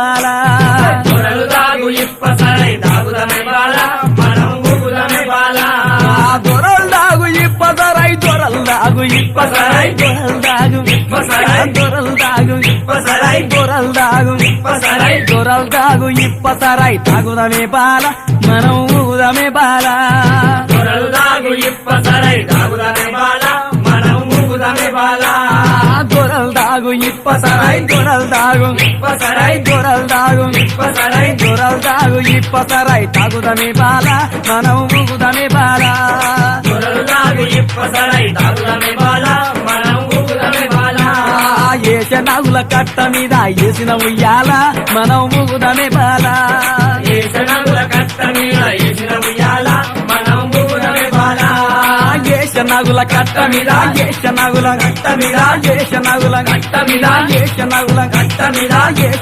బాల దొరలు దాగు ఇప్ప సరై దాగుదమే బాల మనం ఊగుదమే బాల దొరలు దాగు ఇప్ప సరై దొరలు దాగు ఇప్ప సరై దొరలు దాగు ఇప్ప సరై దొరలు దాగు ఇప్ప సరై దొరలు దాగు ఇప్ప సరై దొరలు దాగు ఇప్ప సరై తాగుదమే బాల మనం ఊగుదమే బాల దొరలు దాగు ఇప్ప సరై దాగుదమే బాల మనం ఊగుదమే బాల దొరలు దాగు ఇప్ప సరై దొరలు దాగు ఇప్ప సరై దొరలు దాగు ఇప్ప సరై దొరలు దాగు ఇప్ప సరై తాగుదమే బాల మనం ఊగుదమే బాల దొరలు దాగు ఇప్ప సరై దాగుదమే బాల మనం ఊగుదమే బాల ఏస నాగుల కట్ట మీద ఏసిన ఉయ్యాల మనం ఊగుదమే బాల ఏసనగుల కట్ట మీద ఏసిన ఉయ్యాల మనం ఊగుదమే బాల ఏస నాగుల కట్ట మీద ఏస నాగుల కట్ట మీద ఏస నాగుల కట్ట మీద ఏస నాగుల కట్ట మీద ఏస